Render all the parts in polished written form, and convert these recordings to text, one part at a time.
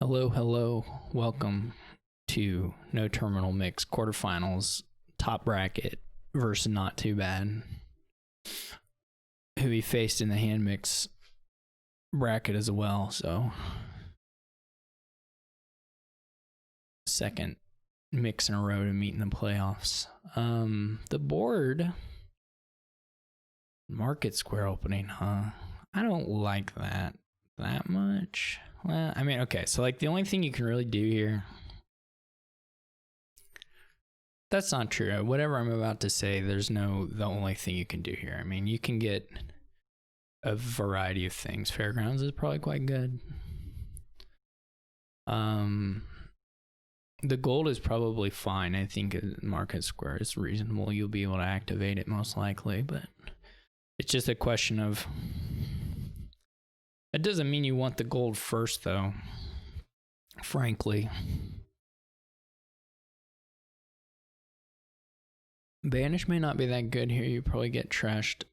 Hello, hello. Welcome to No Terminal Mix Quarterfinals top bracket versus Not Too Bad, who he faced in the hand mix bracket as well. So, second mix in a row to meet in the playoffs. The board market square opening, huh? I don't like that much. Well, I mean, okay, so like the only thing you can really do here, that's not true. Whatever I'm about to say, the only thing you can do here. I mean, you can get a variety of things. Fairgrounds is probably quite good. The gold is probably fine. I think market square is reasonable. You'll be able to activate it most likely, but it's just a question of, it doesn't mean you want the gold first though, frankly. Banish may not be that good here. You probably get trashed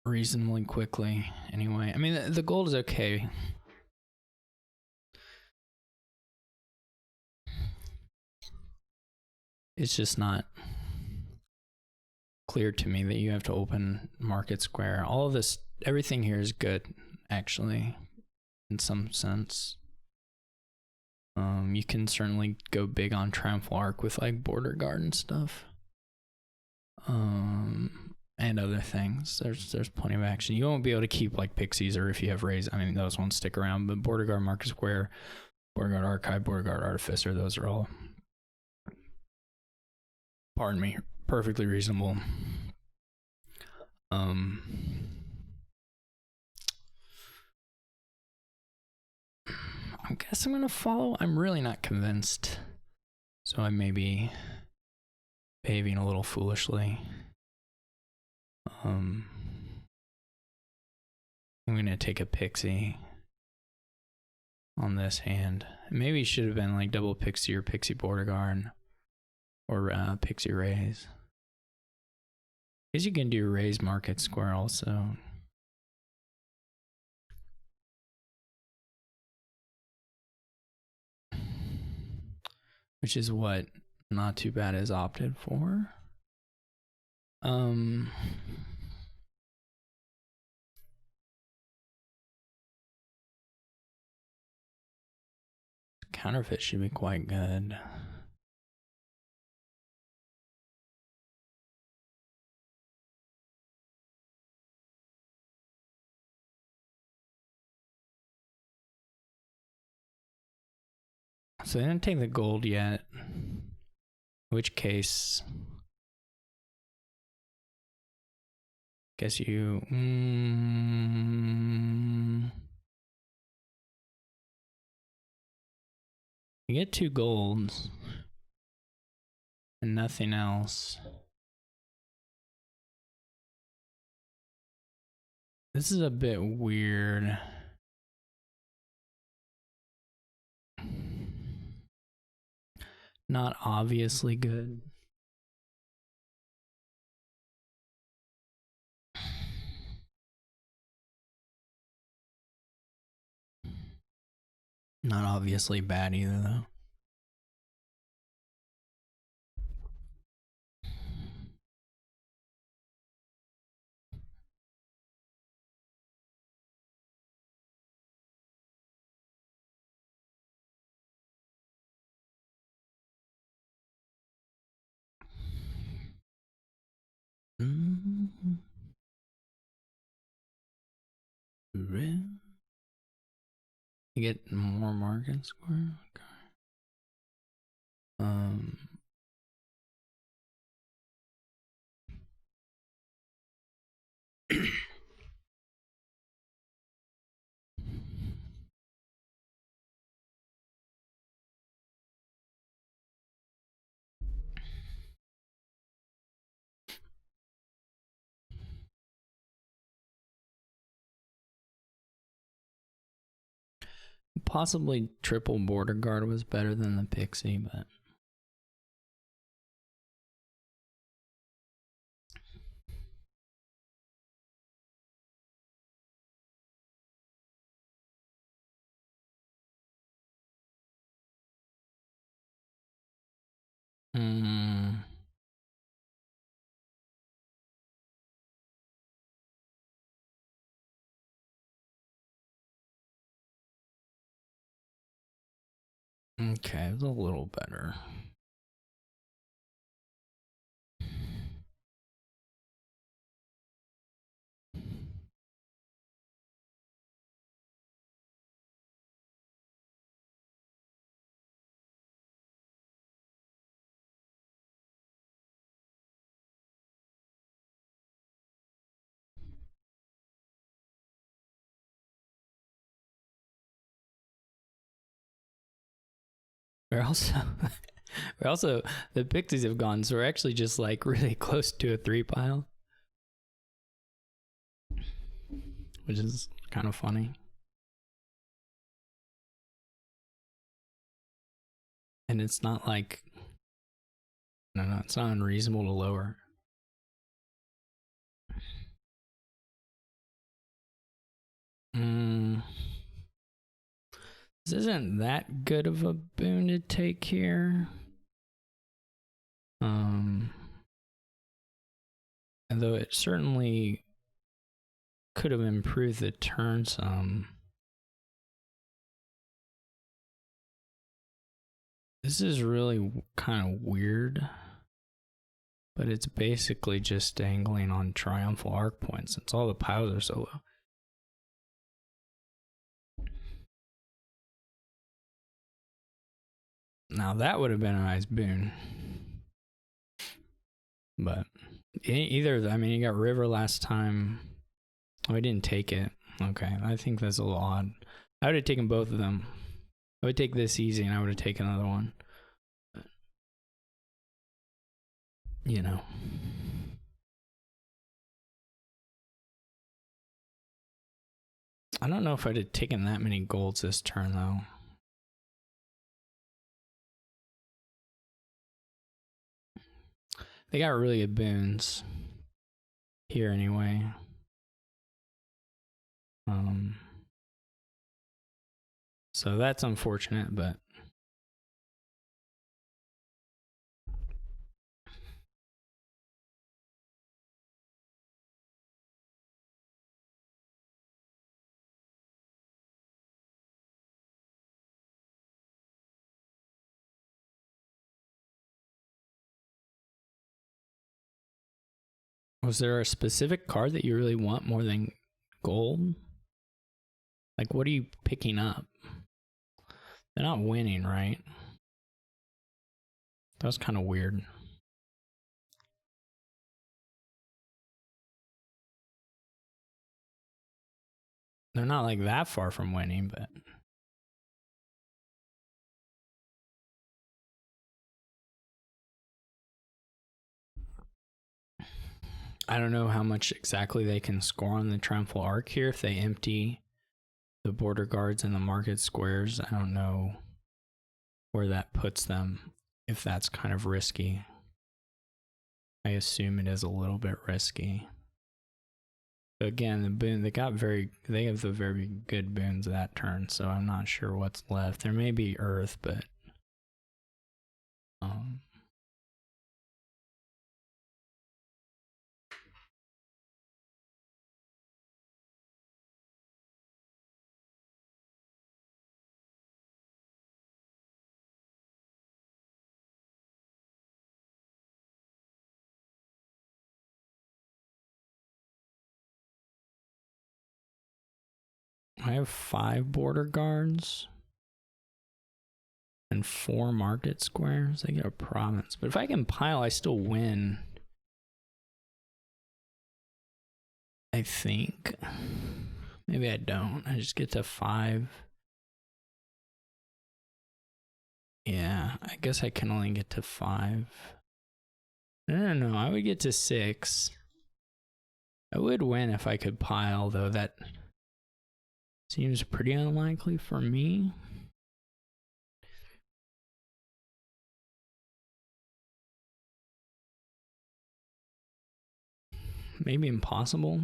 reasonably quickly anyway. I mean, the gold is okay. It's just not clear to me that you have to open market square. All of this, everything here is good, actually, in some sense. You can certainly go big on Triumphal Arc with like border guard and stuff. And other things. There's plenty of action. You won't be able to keep like pixies, or if you have raise, I mean those won't stick around, but border guard market square, border guard archive, border guard artificer, those are all, pardon me, perfectly reasonable. I guess I'm gonna follow. I'm really not convinced, so I may be behaving a little foolishly. I'm gonna take a pixie on this hand. Maybe it should have been like double pixie or pixie border guard, or pixie raise. I guess you can do raise market square also. Which is what Not Too Bad is opted for. Counterfeit should be quite good. So they didn't take the gold yet. In which case, guess you you get 2 golds and nothing else. This is a bit weird. Not obviously good. Not obviously bad either, though. You get more market square. Okay. Possibly triple border guard was better than the pixie, but Mm. Okay, it's a little better. We're also, we're also, the Pixies have gone, so we're actually just like really close to a 3 pile, which is kind of funny. And it's not like, no, it's not unreasonable to lower. This isn't that good of a boon to take here. Although it certainly could have improved the turn some. This is really kind of weird, but it's basically just dangling on triumphal arc points since all the piles are so low. Now that would have been a nice boon. But either, I mean, you got river last time. Oh, I didn't take it. Okay, I think that's a little odd. I would have taken both of them. I would take this easy and I would have taken another one. But, you know. I don't know if I'd have taken that many golds this turn though. They got really good boons here anyway. So that's unfortunate, but was there a specific card that you really want more than gold? Like, what are you picking up? They're not winning, right? That was kind of weird. They're not like that far from winning, but I don't know how much exactly they can score on the triumphal arc here if they empty the border guards and the market squares. I don't know where that puts them, if that's kind of risky. I assume it is a little bit risky. But again, the boon, they have the very good boons that turn, so I'm not sure what's left. There may be earth, but I have 5 border guards and 4 market squares. I get a province, but if I can pile, I still win. I think. Maybe I don't. I just get to 5. Yeah, I guess I can only get to 5. No, I would get to 6. I would win if I could pile, though. That seems pretty unlikely for me. Maybe impossible.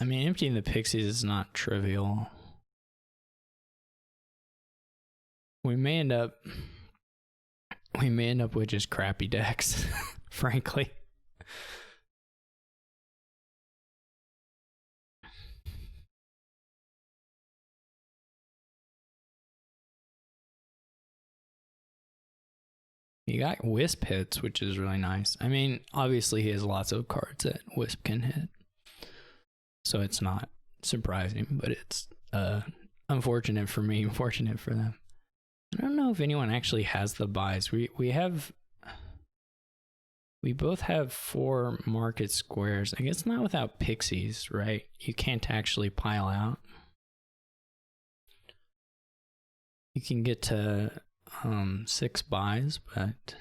I mean, emptying the pixies is not trivial. We may end up with just crappy decks, frankly. You got Wisp hits, which is really nice. I mean, obviously he has lots of cards that Wisp can hit, so it's not surprising, but it's unfortunate for me, fortunate for them. I don't know if anyone actually has the buys. We both have 4 market squares. I guess not without pixies, right? You can't actually pile out. You can get to 6 buys, but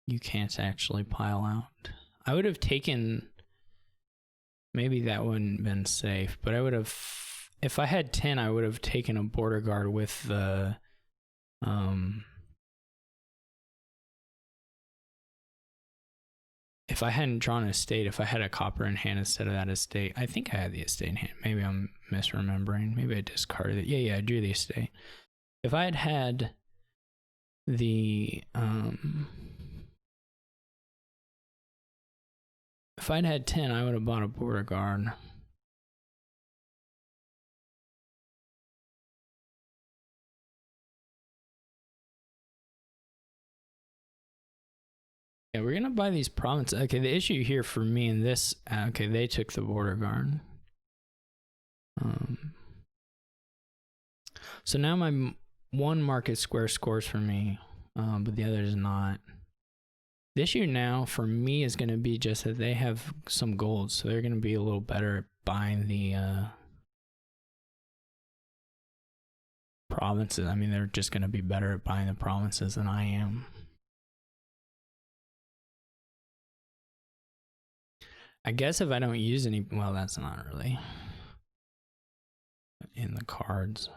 you can't actually pile out. I would have taken, maybe that wouldn't have been safe, but I would have, if I had 10, I would have taken a border guard with the if I hadn't drawn a estate, if I had a copper in hand instead of that estate, I think I had the estate in hand. Maybe I'm misremembering. Maybe I discarded it. Yeah, I drew the estate. If I had the if I'd had 10, I would have bought a border guard. Yeah, we're gonna buy these provinces. Okay, the issue here for me in this, okay, they took the border guard. So now my 1 market square scores for me, but the other is not. The issue now for me is going to be just that they have some gold, so they're going to be a little better at buying the provinces. I mean, they're just going to be better at buying the provinces than I am. I guess if I don't use any, well, that's not really in the cards.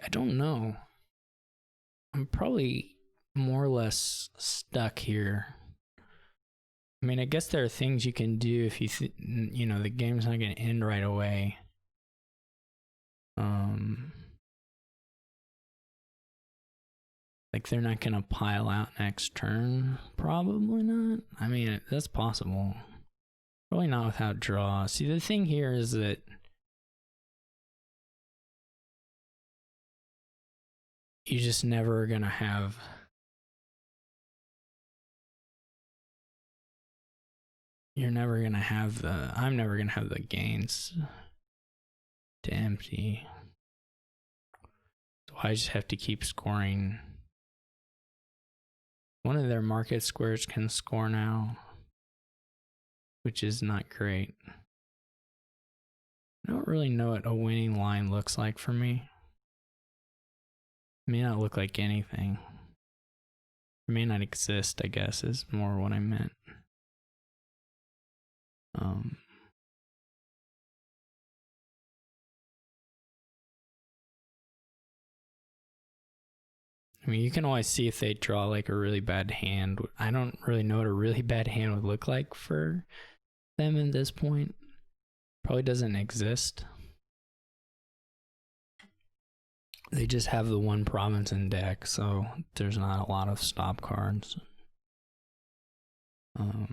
I don't know. I'm probably more or less stuck here. I mean, I guess there are things you can do if you know, the game's not going to end right away. Like, they're not going to pile out next turn. Probably not. I mean, that's possible. Probably not without draw. See, the thing here is that you just never are going to have... You're never going to have the... I'm never going to have the gains to empty. So I just have to keep scoring. One of their market squares can score now, which is not great. I don't really know what a winning line looks like for me. It may not look like anything. It may not exist, I guess, is more what I meant. I mean, you can always see if they draw like a really bad hand. I don't really know what a really bad hand would look like for them at this point. Probably doesn't exist. They just have the 1 province in deck, so there's not a lot of stop cards. I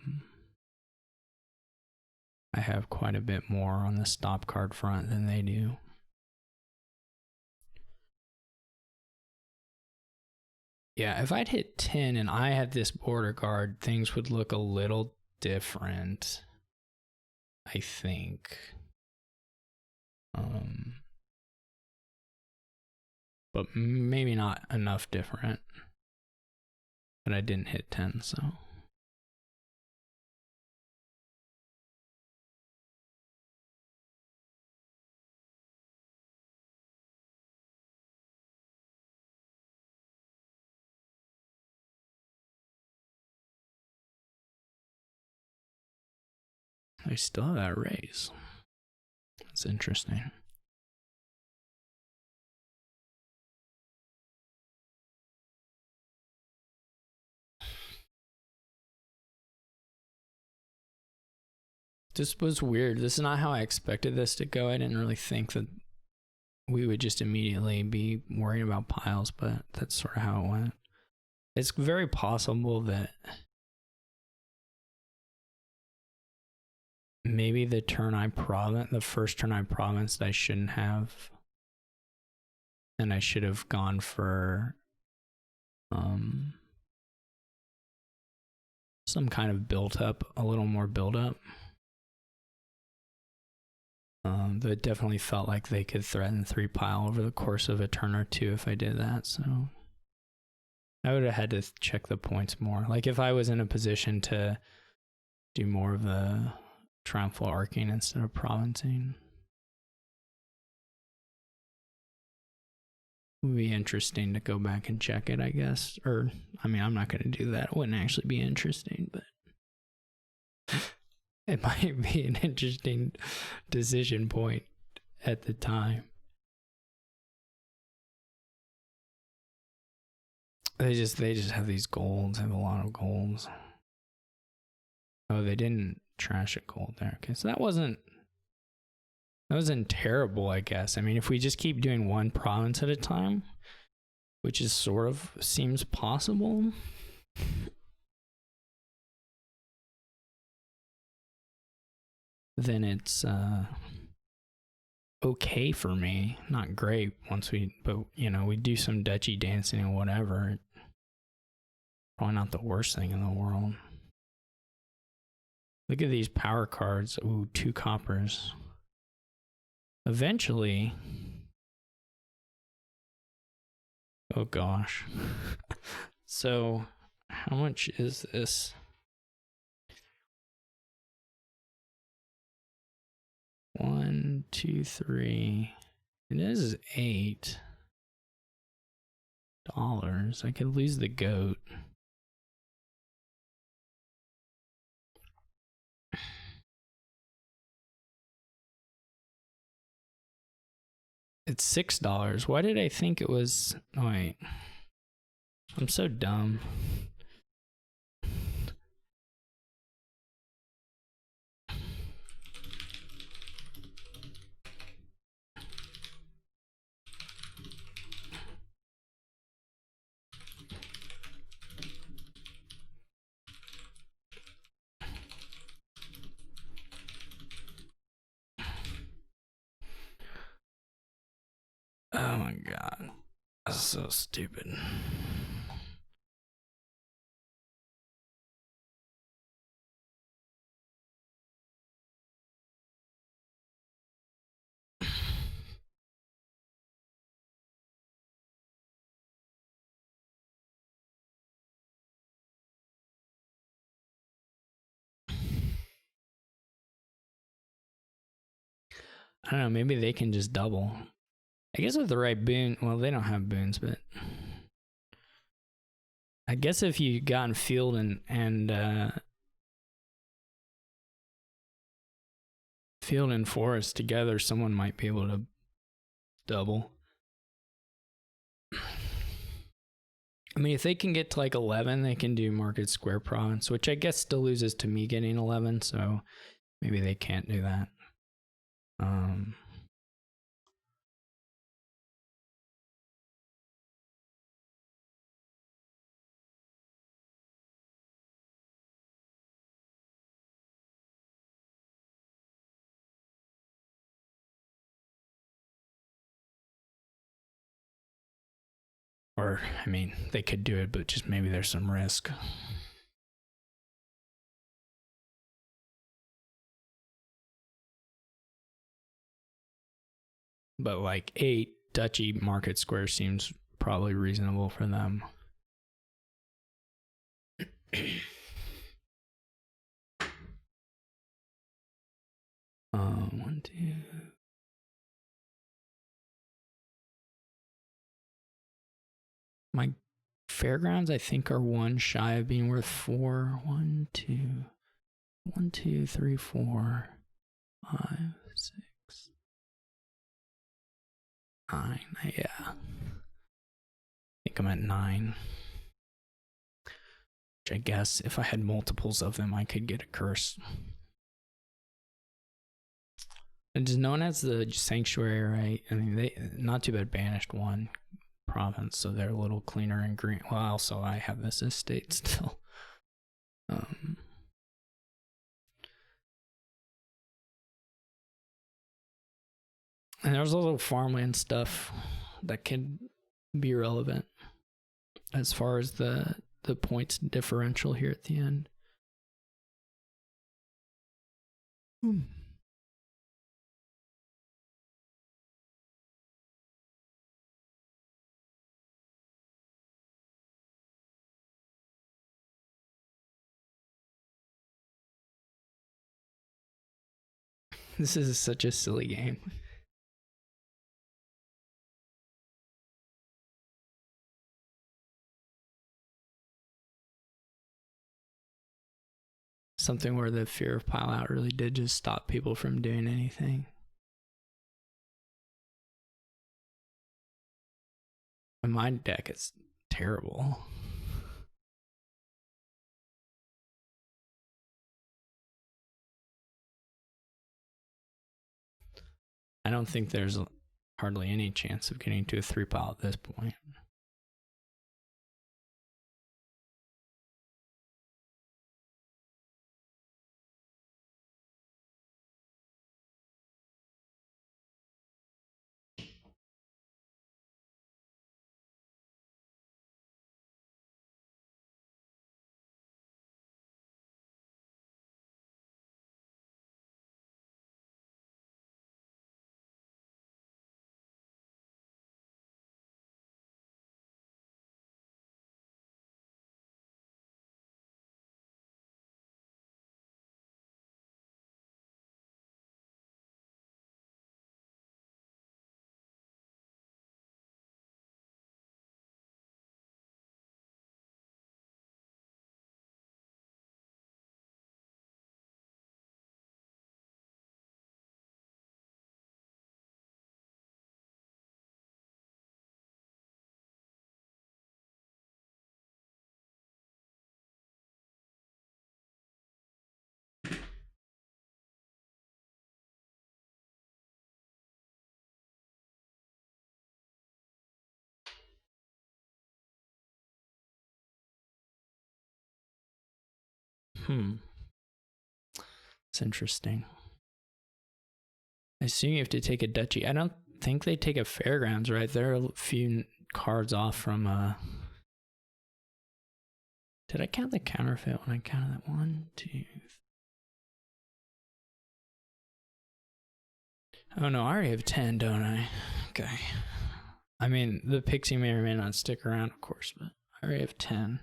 have quite a bit more on the stop card front than they do. Yeah, if I'd hit 10 and I had this border guard, things would look a little different, I think. But maybe not enough different. But I didn't hit 10, so... I still have that raise. That's interesting. This was weird. This is not how I expected this to go. I didn't really think that we would just immediately be worried about piles, but that's sort of how it went. It's very possible that maybe the first turn I provinced I shouldn't have, and I should have gone for some kind of build up, a little more build up. That definitely felt like they could threaten 3 pile over the course of a turn or two if I did that. So I would have had to check the points more. Like if I was in a position to do more of the triumphal arcing instead of provincing. It would be interesting to go back and check it, I guess. Or, I mean, I'm not going to do that. It wouldn't actually be interesting, but it might be an interesting decision point at the time. They just have these golds, have a lot of golds. Oh, they didn't trash a gold there. Okay, so that wasn't terrible, I guess. I mean, if we just keep doing one province at a time, which is sort of seems possible. Then it's okay for me. Not great but we do some Dutchy dancing and whatever. Probably not the worst thing in the world. Look at these power cards. Ooh, 2 coppers. Eventually, oh gosh. So, how much is this? 1, 2, 3. It is $8. I could lose the goat. It's $6. Why did I think it was? Oh, wait. I'm so dumb. Oh my god. That's so stupid. I don't know, maybe they can just double. I guess with the right boon, well, they don't have boons, but I guess if you gotten field and field and forest together, someone might be able to double. I mean, if they can get to like 11, they can do Market Square Province, which I guess still loses to me getting 11, so maybe they can't do that. Or, I mean, they could do it, but just maybe there's some risk. But like 8 Dutchy Market Square seems probably reasonable for them. 1, 2. My fairgrounds, I think, are 1 shy of being worth 4. 1, 2. 1, 2, 3, 4, 5, 6, 9. Yeah. I think I'm at 9. Which I guess if I had multiples of them, I could get a curse. It's known as the sanctuary, right? I mean, they not too bad banished one province, so they're a little cleaner and green. Well, also I have this estate still. And there's also farmland stuff that can be relevant as far as the points differential here at the end. This is such a silly game. Something where the fear of pile out really did just stop people from doing anything. And my deck is terrible. I don't think there's hardly any chance of getting to a 3 pile at this point. It's interesting. I assume you have to take a duchy. I don't think they take a fairgrounds, right? They're a few cards off from Did I count the counterfeit when I counted that? 1, 2. Oh no, I already have 10, don't I? Okay. I mean, the pixie may or may not stick around, of course, but I already have 10.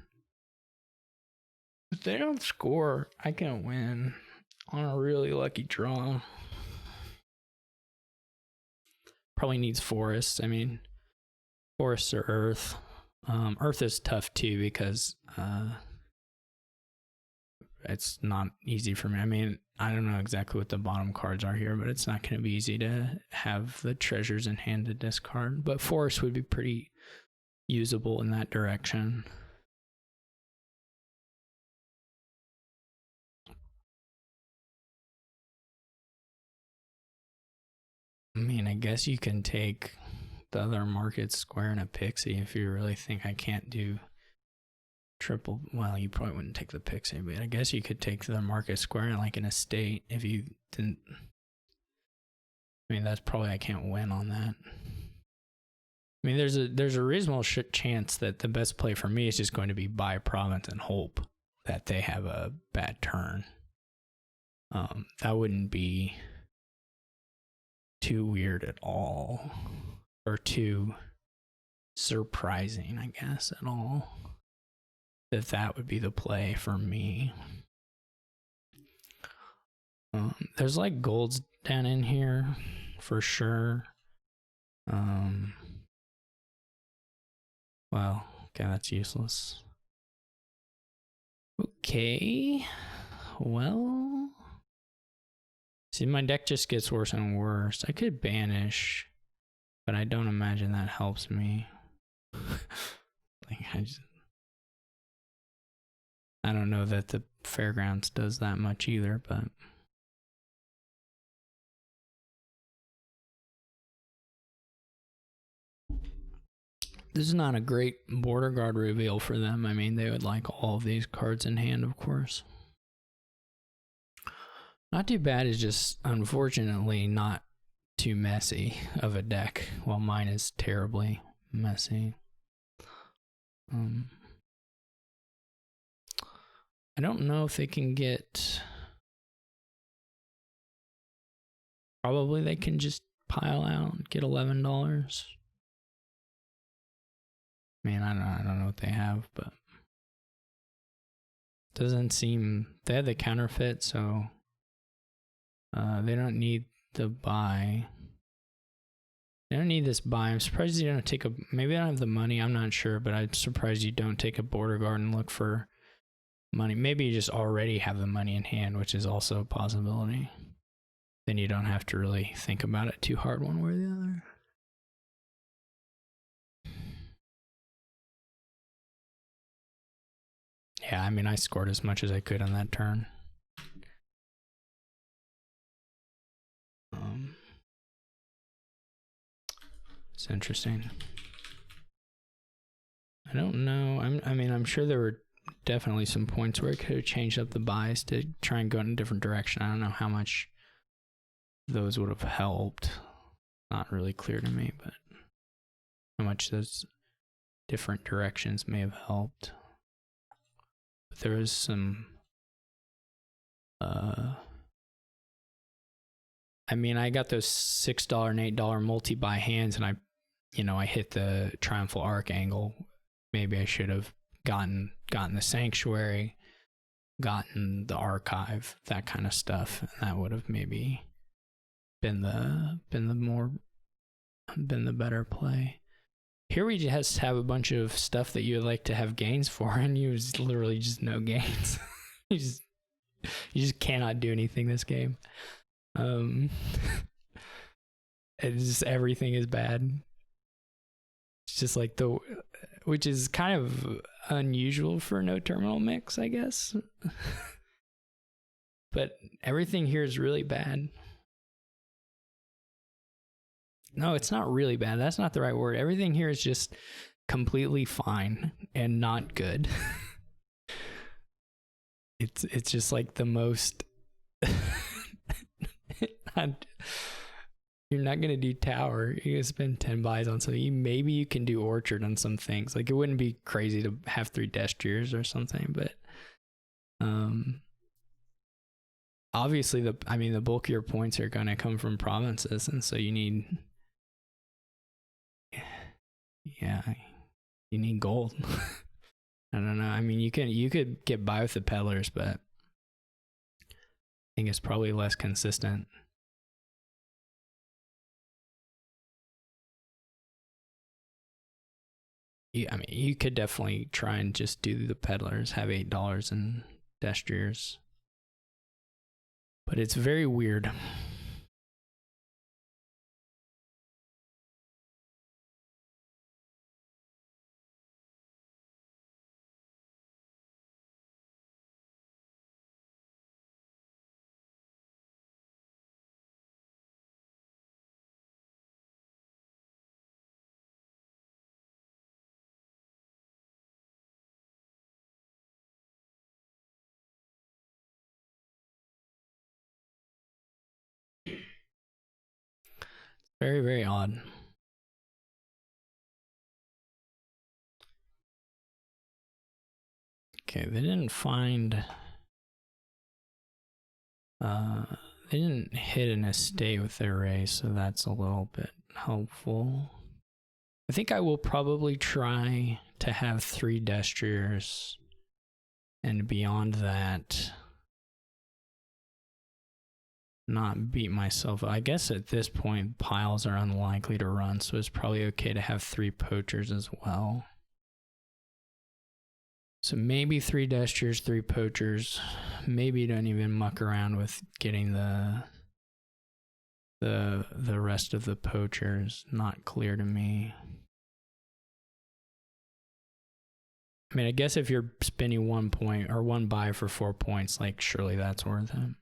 If they don't score, I can win on a really lucky draw. Probably needs forests. I mean, forests or earth. Earth is tough too because it's not easy for me. I mean, I don't know exactly what the bottom cards are here, but it's not going to be easy to have the treasures in hand to discard. But forest would be pretty usable in that direction. I mean, I guess you can take the other market square and a pixie if you really think I can't do triple. Well, you probably wouldn't take the pixie, but I guess you could take the market square and like an estate if you didn't. I mean, that's probably, I can't win on that. I mean, there's a reasonable chance that the best play for me is just going to be buy province and hope that they have a bad turn. That wouldn't be too weird at all, or too surprising, I guess, at all. That would be the play for me. There's like golds down in here for sure. Well, okay, that's useless. Okay, well, see, my deck just gets worse and worse. I could banish, but I don't imagine that helps me. Like, I don't know that the fairgrounds does that much either, but This is not a great border guard reveal for them. I mean, they would like all of these cards in hand, of course. Not too bad is just, unfortunately, not too messy of a deck, while mine is terribly messy. I don't know if they can get... Probably they can just pile out and get $11. Man, I don't know what they have, but doesn't seem... They have the counterfeit, so they don't need the buy. They don't need this buy. I'm surprised you don't take a... Maybe I don't have the money, I'm not sure, but I'm surprised you don't take a border guard and look for money. Maybe you just already have the money in hand, which is also a possibility. Then you don't have to really think about it too hard one way or the other. Yeah, I mean, I scored as much as I could on that turn. It's interesting. I don't know. I mean, I'm sure there were definitely some points where I could have changed up the buys to try and go in a different direction. I don't know how much those would have helped. Not really clear to me, but how much those different directions may have helped. But there was some... I mean, I got those $6 and $8 multi-buy hands, and I hit the Triumphal Arc angle. Maybe I should have gotten the Sanctuary, gotten the Archive, that kind of stuff, and that would have maybe been the better play. Here we just have a bunch of stuff that you would like to have gains for, and you literally just no gains. you just cannot do anything this game. It's just everything is bad. It's just like which is kind of unusual for no terminal mix, I guess. But everything here is really bad. No, it's not really bad. That's not the right word. Everything here is just completely fine and not good. It's just like the most... You're not gonna do tower. You're gonna spend 10 buys on something. Maybe you can do orchard on some things. Like, it wouldn't be crazy to have 3 Destriers or something, but obviously the bulk of your points are gonna come from provinces, and so you need gold. I don't know. I mean, you could get by with the peddlers, but I think it's probably less consistent. You could definitely try and just do the peddlers, have $8 in Destriers. But it's very weird. Very, very odd. Okay, they didn't find... they didn't hit an estate with their race, so that's a little bit helpful. I think I will probably try to have 3 Destriers, and beyond that, not beat myself. I guess at this point, piles are unlikely to run, so it's probably okay to have 3 poachers as well. So maybe 3 Destriers, 3 poachers. Maybe you don't even muck around with getting the rest of the poachers. Not clear to me. I mean, I guess if you're spending 1 point or 1 buy for 4 points, like, surely that's worth it.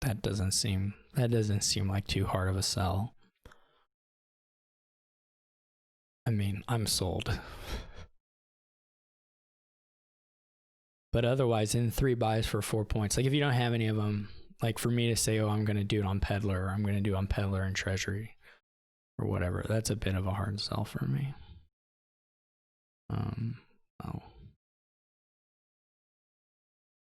That doesn't seem like too hard of a sell. I mean, I'm sold. But otherwise, in 3 buys for 4 points, like if you don't have any of them, like for me to say, oh, I'm going to do it on Peddler, or I'm going to do it on Peddler and Treasury, or whatever, that's a bit of a hard sell for me. Oh.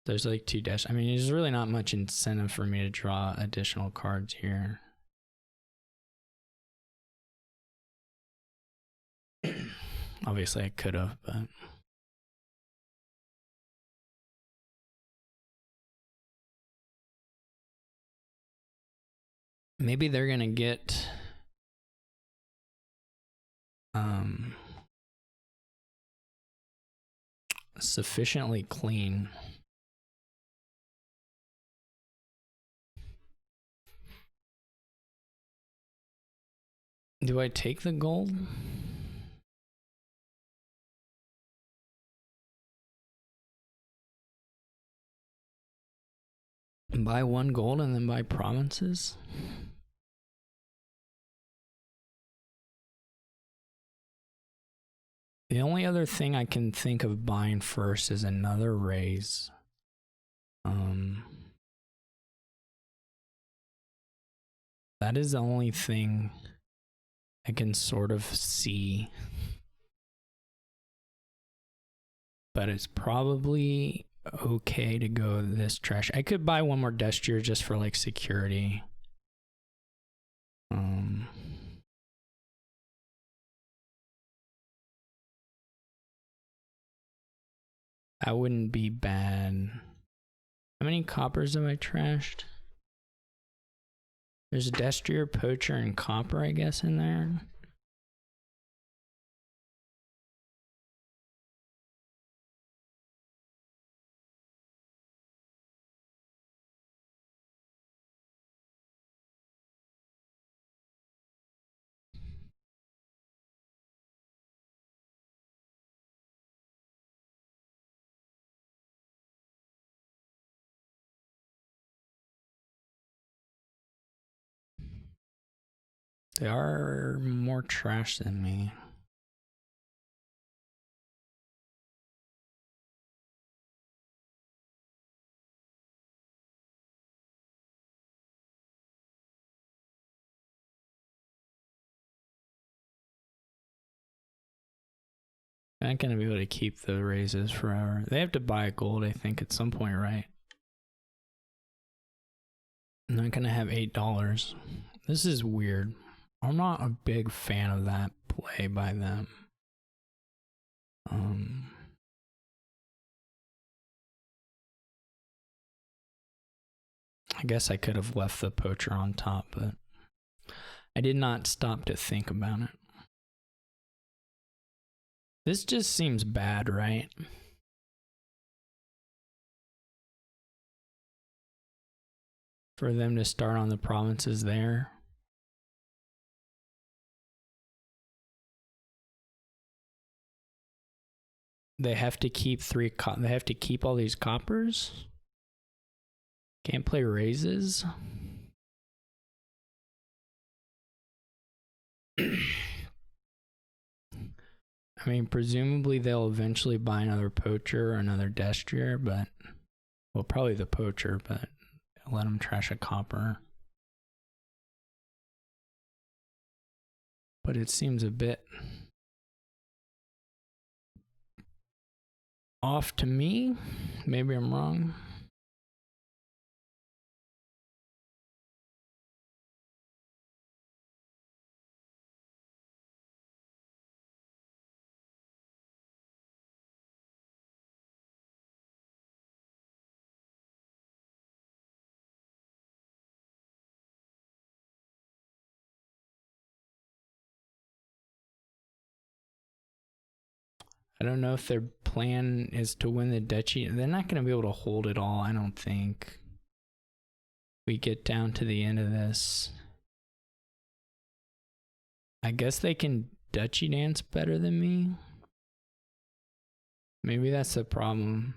There's like 2 dash. I mean, there's really not much incentive for me to draw additional cards here. Obviously, I could have, but maybe they're gonna get sufficiently clean. Do I take the gold? Buy 1 gold and then buy provinces? The only other thing I can think of buying first is another raise. That is the only thing I can sort of see. But it's probably okay to go this trash. I could buy 1 more Destier just for like security. That wouldn't be bad. How many coppers have I trashed? There's a Destier, Poacher, and Copper, I guess, in there. They are more trash than me. I'm not gonna be able to keep the raises forever. They have to buy gold, I think, at some point, right? I'm not gonna have $8. This is weird. I'm not a big fan of that play by them. I guess I could have left the Poacher on top, but I did not stop to think about it. This just seems bad, right? For them to start on the provinces there. They have to keep they have to keep all these coppers. Can't play raises. I mean, presumably they'll eventually buy another Poacher or another Destier, but well, probably the Poacher, but let them trash a Copper. But it seems a bit off to me. Maybe I'm wrong. I don't know if their plan is to win the duchy. They're not going to be able to hold it all, I don't think. We get down to the end of this. I guess they can duchy dance better than me. Maybe that's the problem.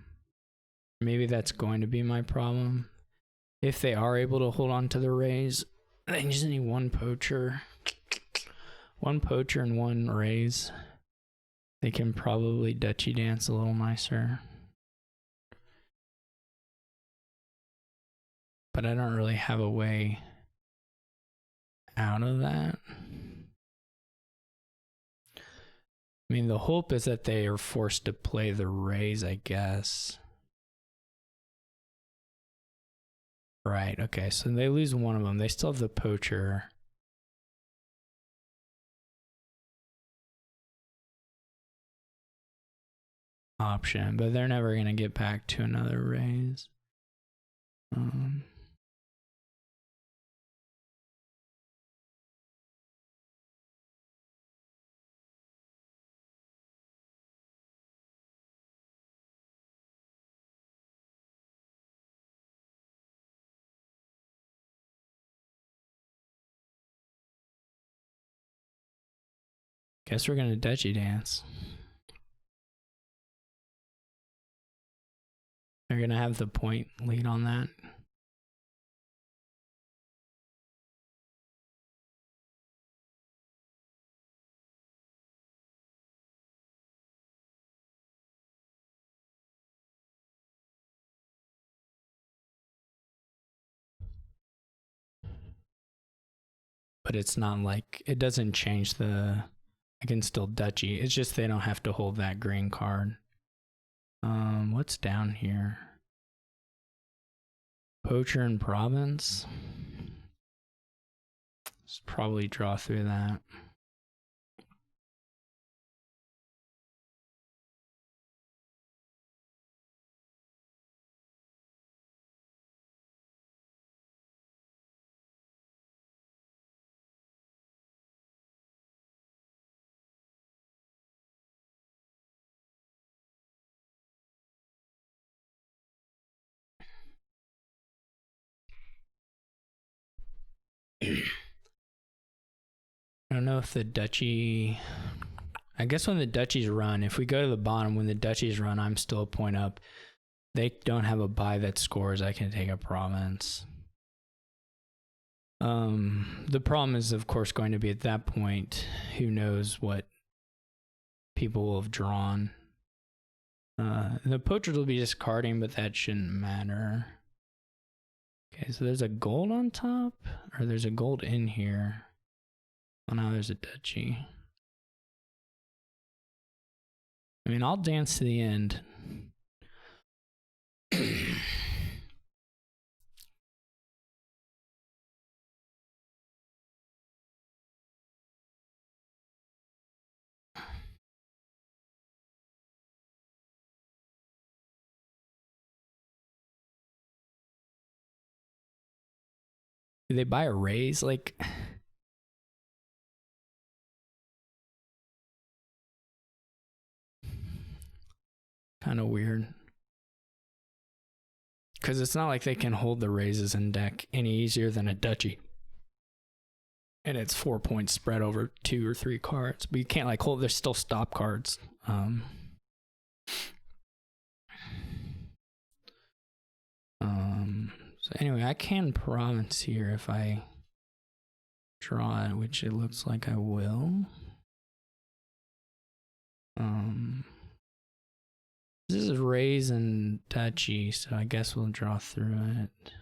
Maybe that's going to be my problem. If they are able to hold on to the raise, they just need one poacher. One poacher and one raise. They can probably Dutchy dance a little nicer. But I don't really have a way out of that. I mean, the hope is that they are forced to play the raise, I guess. Right, okay, so they lose one of them. They still have the poacher. Option, but they're never going to get back to another raise. Guess we're going to Dutchy dance. They're going to have the point lead on that. But it's not like, it doesn't change the, I can still Dutchy. It's just they don't have to hold that green card. What's down here? Poacher and province. Let's probably draw through that. I don't know if the Dutchy, I guess when the Dutchies run, if we go to the bottom, when the Dutchies run, I'm still a point up. They don't have a buy that scores. I can take a province. The problem is, of course, going to be at that point, who knows what people will have drawn. The poachers will be discarding, but that shouldn't matter. Okay, so there's a gold on top, or there's a gold in here. Oh, now there's a Dutchy. I mean, I'll dance to the end. Do they buy a raise? Like, kind of weird. Because it's not like they can hold the raises in deck any easier than a Dutchy. And it's 4 points spread over 2 or 3 cards. But you can't like hold, there's still stop cards. So anyway, I can province here if I draw it, which it looks like I will. This is raise and Dutchy, so I guess we'll draw through it.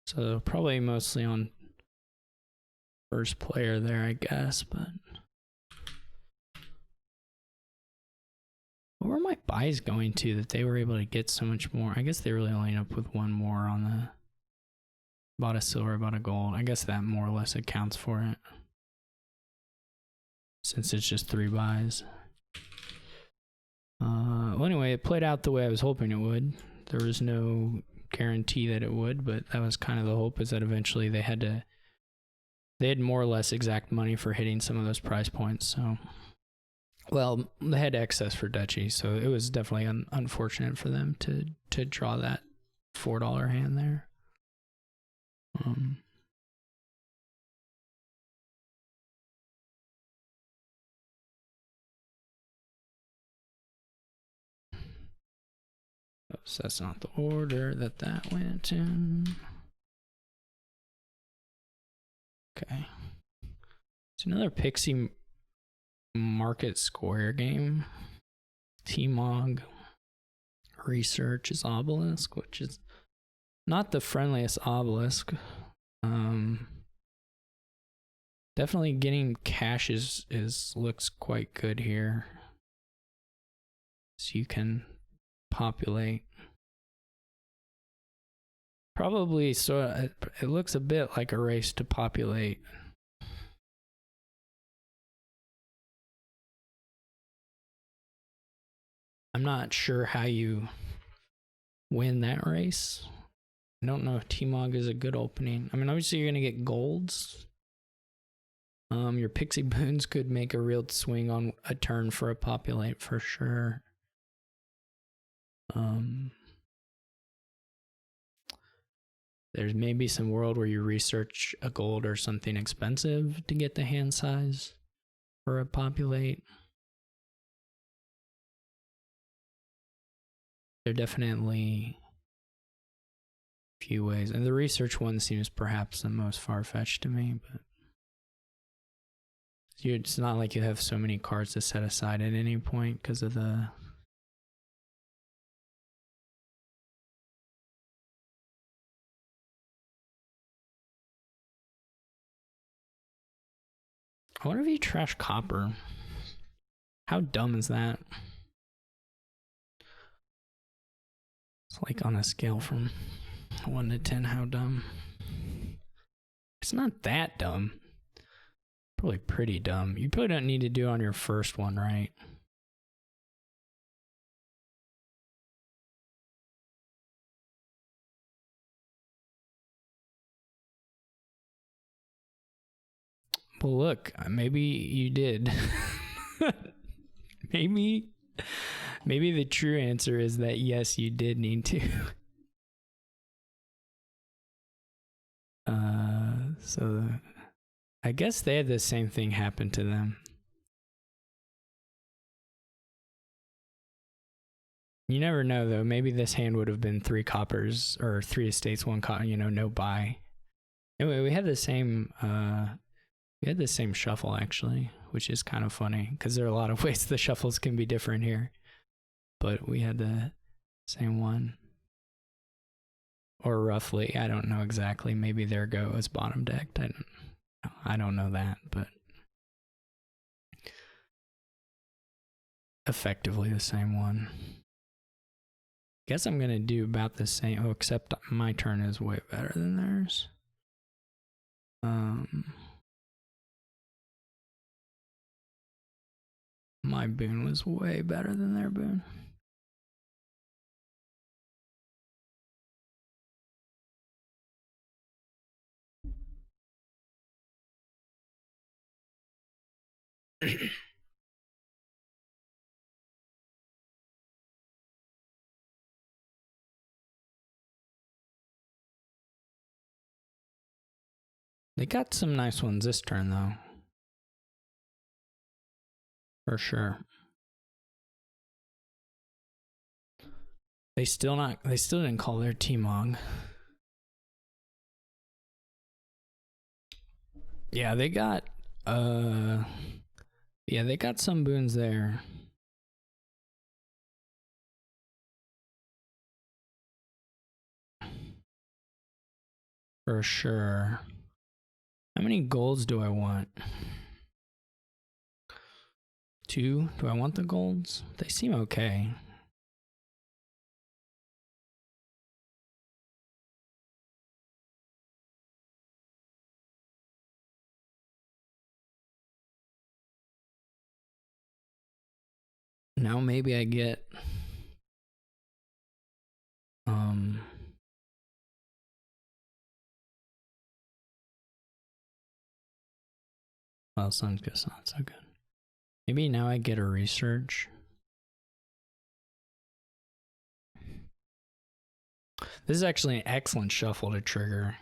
So probably mostly on first player there, I guess, but what where my buys going to that they were able to get so much more? I guess they really only ended up with one more on the bought a silver, bought a gold. I guess that more or less accounts for it, since it's just 3 buys. Well, anyway, it played out the way I was hoping it would. There was no guarantee that it would, but that was kind of the hope, is that eventually they had more or less exact money for hitting some of those price points. So, well, they had excess for Dutchy, so it was definitely unfortunate for them to draw that $4 hand there. So that's not the order that went in. Okay. It's another Pixie Market Square game. T-Mog Research is Obelisk, which is not the friendliest Obelisk. Definitely getting cash is looks quite good here. So you can populate. Probably, so it looks a bit like a race to populate. I'm not sure how you win that race. I don't know if T-Mog is a good opening. I mean, obviously you're going to get golds. Your Pixie Boons could make a real swing on a turn for a populate for sure. There's maybe some world where you research a gold or something expensive to get the hand size for a populate. There are definitely a few ways, and the research one seems perhaps the most far-fetched to me, but it's not like you have so many cards to set aside at any point because of the I wonder if you trash copper. How dumb is that? It's like on a scale from 1 to 10, how dumb? It's not that dumb. Probably pretty dumb. You probably don't need to do it on your first one, right? Well, look, maybe you did. maybe the true answer is that yes, you did need to. So I guess they had the same thing happen to them. You never know, though. Maybe this hand would have been 3 coppers or 3 estates, 1 copper. No buy. Anyway, we had the same shuffle actually, which is kind of funny because there are a lot of ways the shuffles can be different here, but we had the same one, or roughly. I don't know exactly. Maybe their go was bottom decked. I don't know that, but effectively the same one. Guess I'm gonna do about the same. Oh, except my turn is way better than theirs. My boon was way better than their boon. They got some nice ones this turn, though. For sure. They still didn't call their T-Mog. Yeah, they got they got some boons there. For sure. How many golds do I want? 2. Do I want the golds? They seem okay. Now maybe I get well, sun's good, not so good. Maybe now I get a research. This is actually an excellent shuffle to trigger.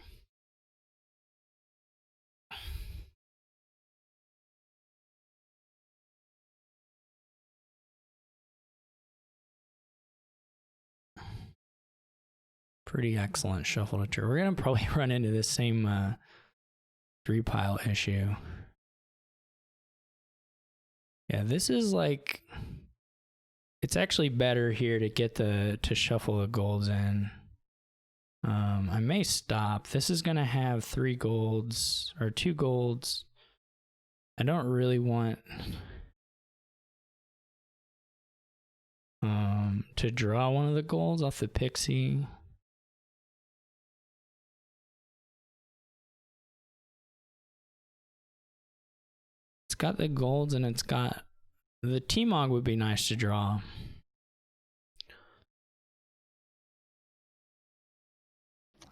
Pretty excellent shuffle to trigger. We're gonna probably run into this same 3-pile issue. Yeah, this is like, it's actually better here to get to shuffle the golds in. I may stop. This is gonna have 3 golds or 2 golds. I don't really want to draw one of the golds off the pixie. It's got the golds and it's got the T-Mog would be nice to draw.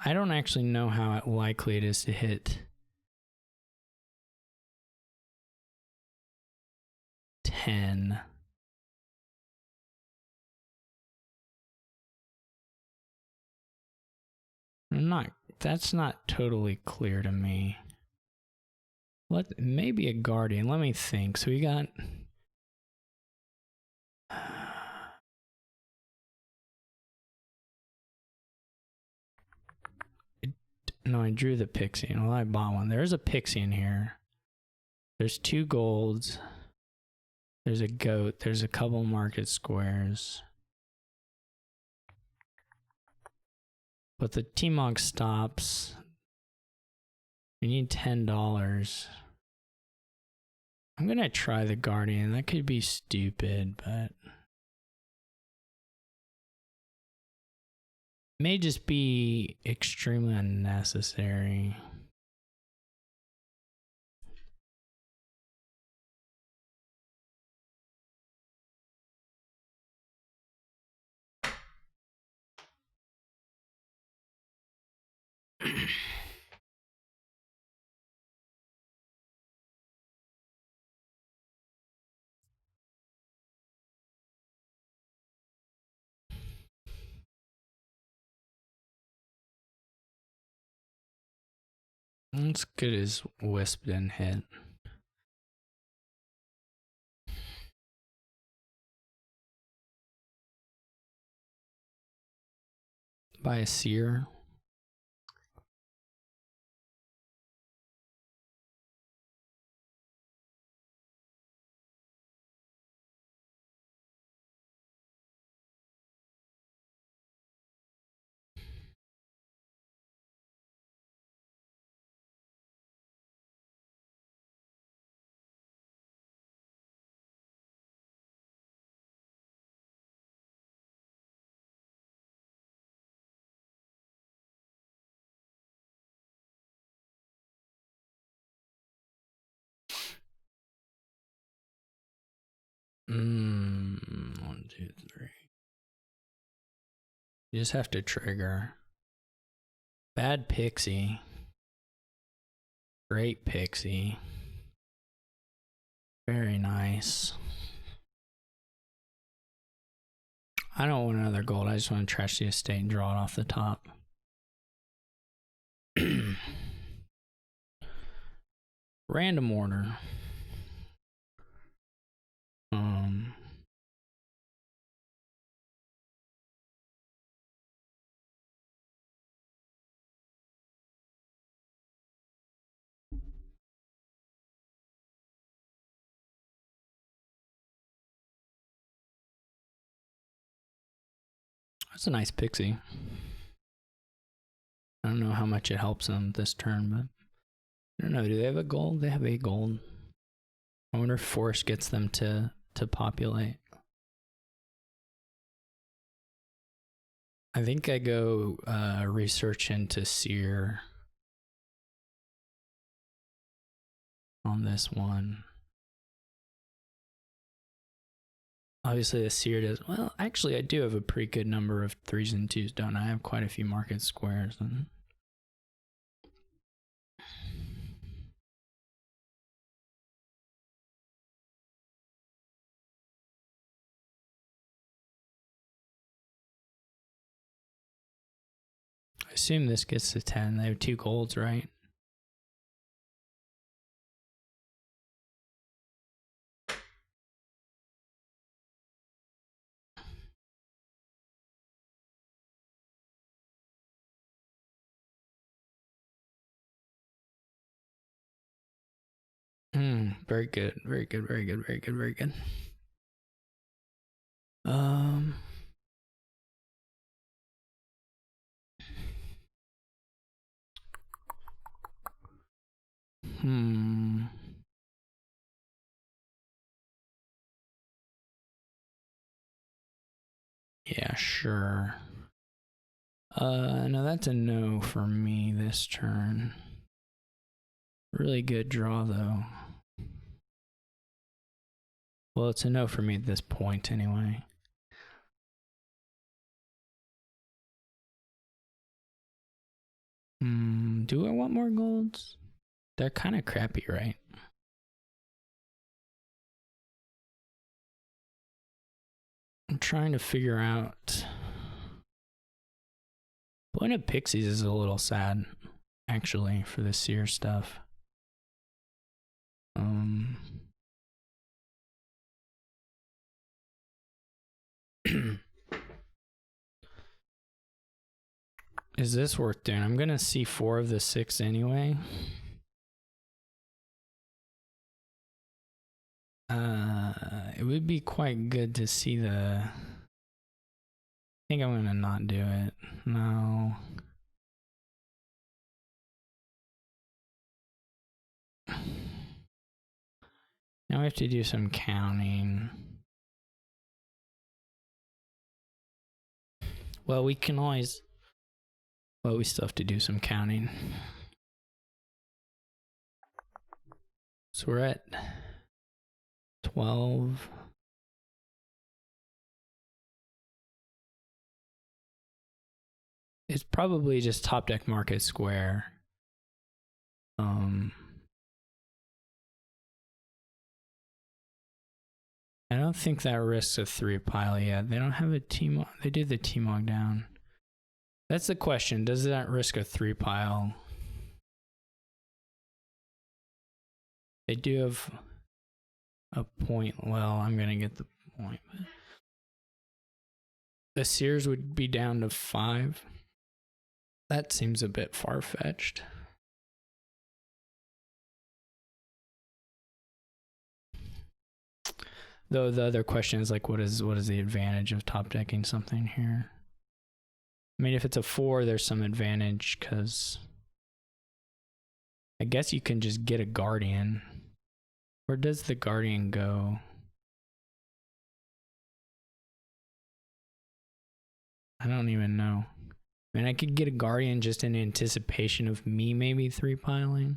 I don't actually know how likely it is to hit 10. That's not totally clear to me. Maybe a guardian. Let me think. So we got no, I drew the pixie. Well, I bought one. There's a pixie in here. There's 2 golds. There's a goat. There's a couple market squares. But the T-Mog stops. We need $10. I'm gonna try the guardian. That could be stupid, but may just be extremely unnecessary. It's good as Wisp didn't hit. By a seer. One, two, three. You just have to trigger. Bad pixie. Great pixie. Very nice. I don't want another gold. I just want to trash the estate and draw it off the top. Random order. That's a nice pixie. I don't know how much it helps them this turn, but I don't know. Do they have a gold? They have a gold. I wonder if force gets them to to populate. I think I go research into sear on this one. Obviously the sear does well. Actually, I do have a pretty good number of 3s and 2s, don't I? I have quite a few market squares. And I assume this gets to 10. They have 2 golds, right? Very good, very good, very good, very good, very good. Yeah, sure. No, that's a no for me this turn. Really good draw, though. Well, it's a no for me at this point, anyway. Do I want more golds? They're kind of crappy, right? I'm trying to figure out. Point of pixies is a little sad, actually, for the seer stuff. Is this worth doing? I'm gonna see 4 of the 6 anyway. It would be quite good to see the. I think I'm gonna not do it. No. Now we have to do some counting. Well, we can always. Well, we still have to do some counting. So we're at 12. It's probably just top deck market square. I don't think that risks a 3 pile yet. They don't have a team. They did the T-Mog down. That's the question. Does that risk a 3 pile? They do have a point. Well, I'm going to get the point. The Sears would be down to 5. That seems a bit far-fetched. Though the other question is like, what is the advantage of top decking something here? I mean, if it's a 4, there's some advantage because I guess you can just get a Guardian. Where does the Guardian go? I don't even know. I mean, I could get a Guardian just in anticipation of me maybe 3 piling.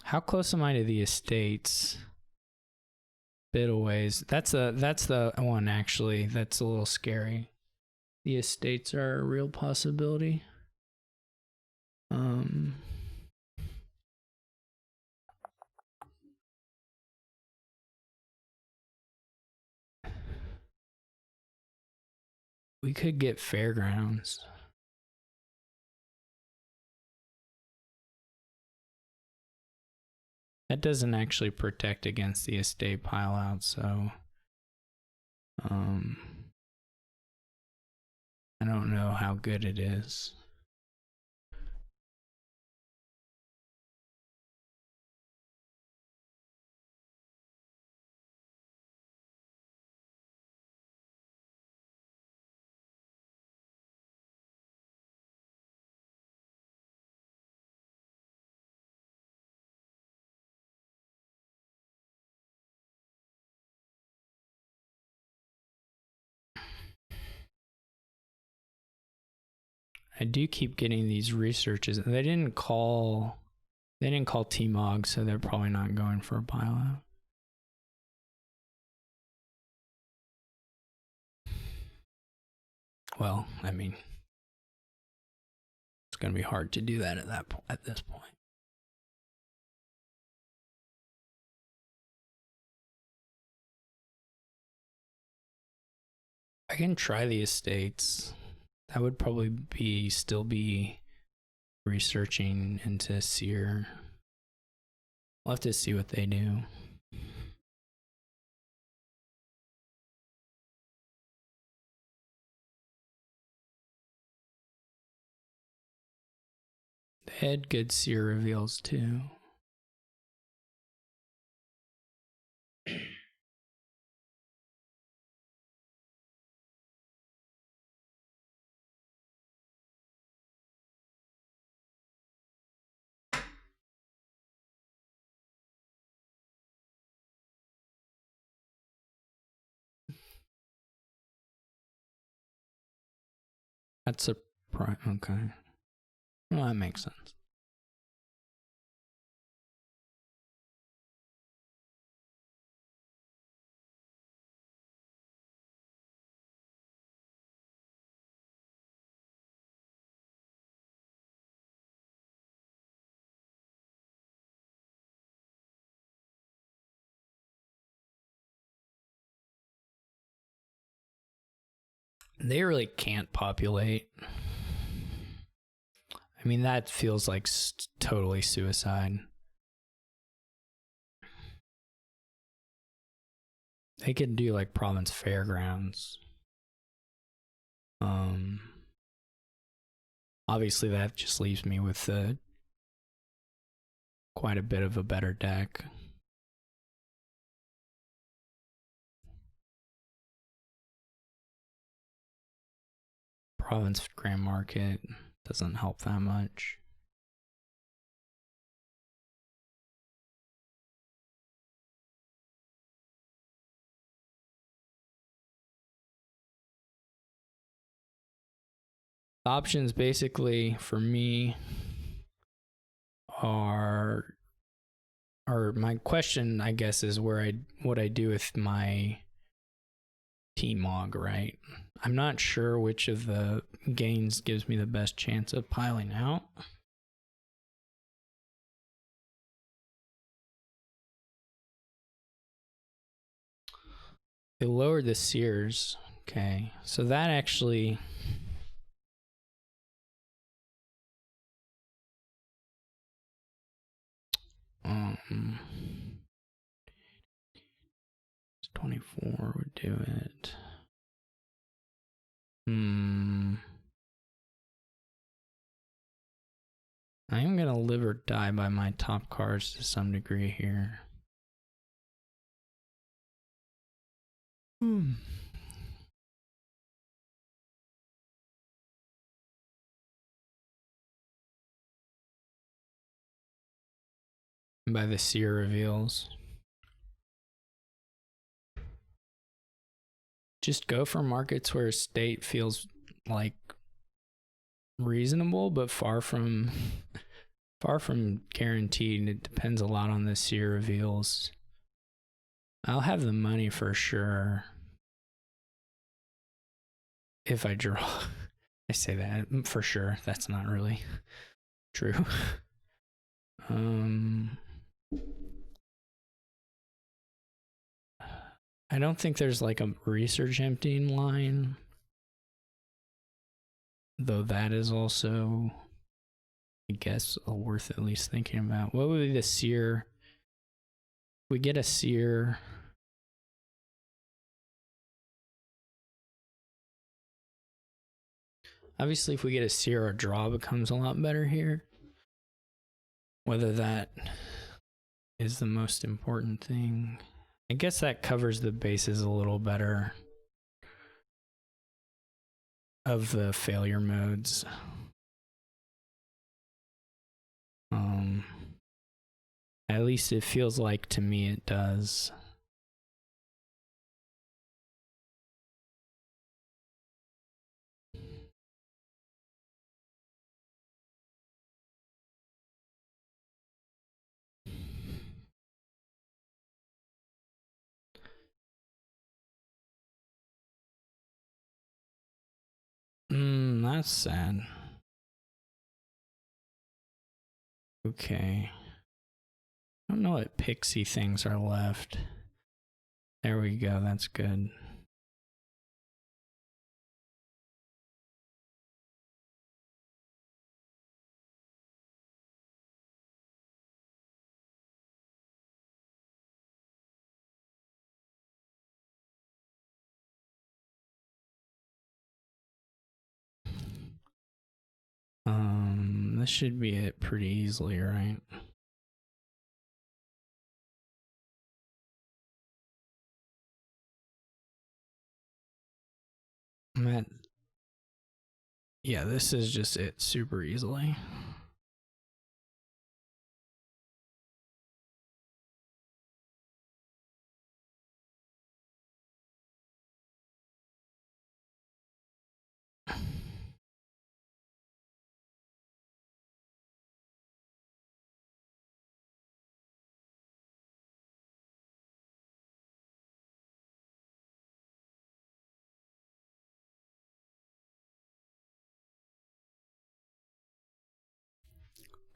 How close am I to the estates? Bit of ways. That's the one actually. That's a little scary. The estates are a real possibility. We could get fairgrounds. That doesn't actually protect against the estate pile out, so I don't know how good it is. I do keep getting these researches. They didn't call T-Mog, so they're probably not going for a bailout. Well, I mean, it's going to be hard to do that at this point. I can try the estates. That would probably still be researching into Sear. We'll have to see what they do. They had good Sear reveals too. That's a okay. Well, that makes sense. They really can't populate. I mean, that feels like totally suicide. They could do like Province Fairgrounds. Obviously that just leaves me with quite a bit of a better deck. Province Grand Market doesn't help that much. The options basically for me are, or my question I guess is what I do with my T-Mog, right? I'm not sure which of the gains gives me the best chance of piling out. They lowered the Sears. Okay, so that actually... Um, 24 would do it. I am gonna live or die by my top cards to some degree here. By the Seer reveals. Just go for markets where state feels like reasonable, but far from guaranteed. It depends a lot on the Seer reveals. I'll have the money for sure if I draw. I say that for sure. That's not really true. I don't think there's like a research emptying line, though that is also, I guess, worth at least thinking about. What would be the Seer? We get a Seer. Obviously, if we get a Seer, our draw becomes a lot better here. Whether that is the most important thing, I guess that covers the bases a little better of the failure modes. At least it feels like to me it does. that's sad. Okay. I don't know what pixie things are left. There we go, that's good. This should be it pretty easily, right? Yeah, this is just it super easily.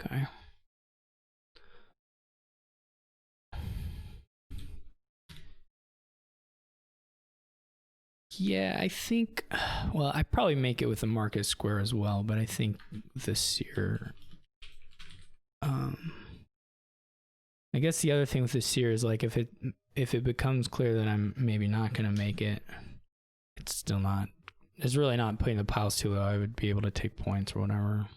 Okay. Yeah, I think, well, I probably make it with the Marcus square as well, but I think this year, I guess the other thing with this year is like if it becomes clear that I'm maybe not gonna make it, it's still not, it's really not putting the piles too low. I would be able to take points or whatever.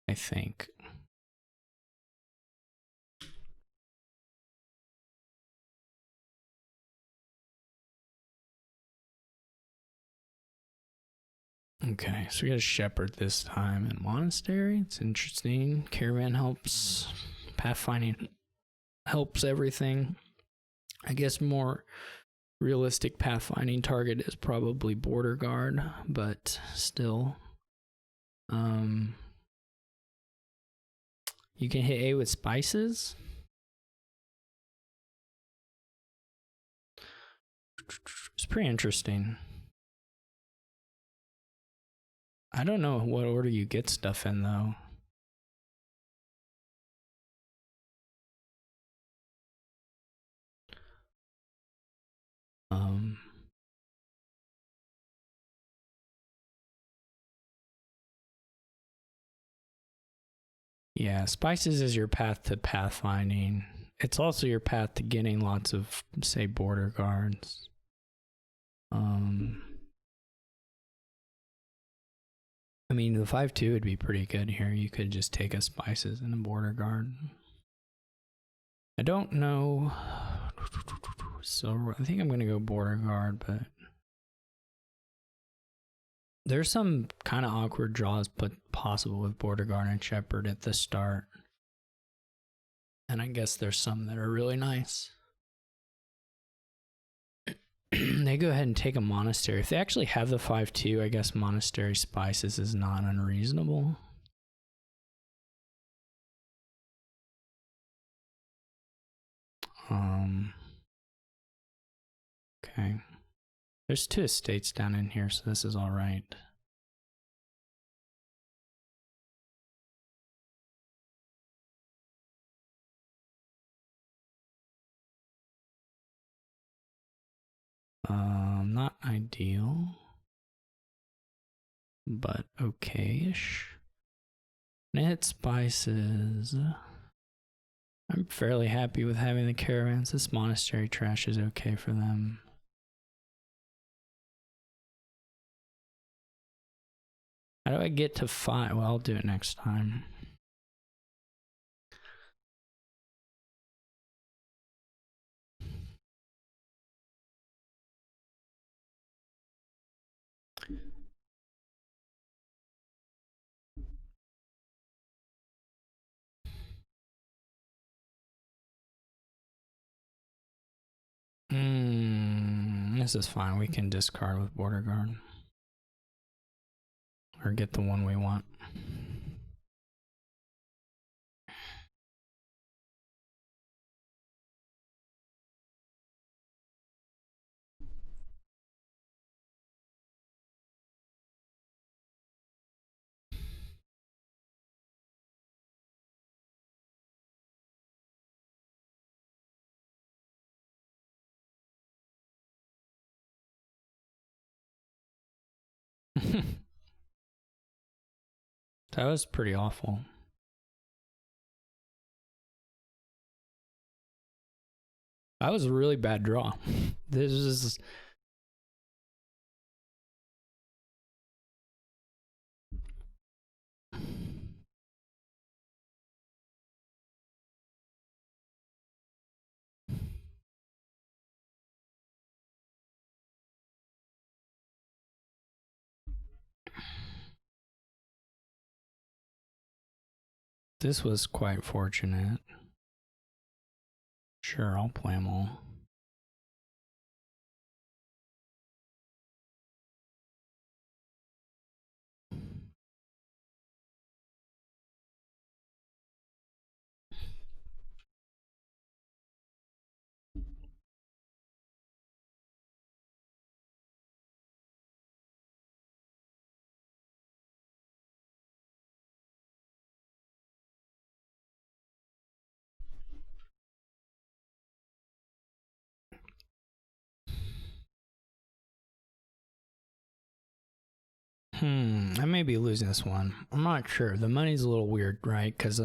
I think. Okay, so we got a shepherd this time and monastery. It's interesting. Caravan helps. Pathfinding helps everything. I guess more realistic pathfinding target is probably border guard, but still. You can hit A with spices. It's pretty interesting. I don't know what order you get stuff in though. Yeah, spices is your path to pathfinding. It's also your path to getting lots of, say, border guards. I mean, the 5-2 would be pretty good here. You could just take a spices and a border guard. I don't know. So I think I'm going to go border guard, but there's some kind of awkward draws but possible with border guard and shepherd at the start. And I guess there's some that are really nice. They go ahead and take a monastery. If they actually have the 5-2, I guess monastery spices is not unreasonable. Okay. There's 2 estates down in here, so this is all right. Not ideal, but okay-ish. Net spices. I'm fairly happy with having the caravans. This monastery trash is okay for them. How do I get to 5? Well, I'll do it next time. This is fine. We can discard with border guard. Or get the one we want. That was pretty awful. That was a really bad draw. This is... This was quite fortunate. Sure, I'll play them all. I may be losing this one. I'm not sure. The money's a little weird, right? Because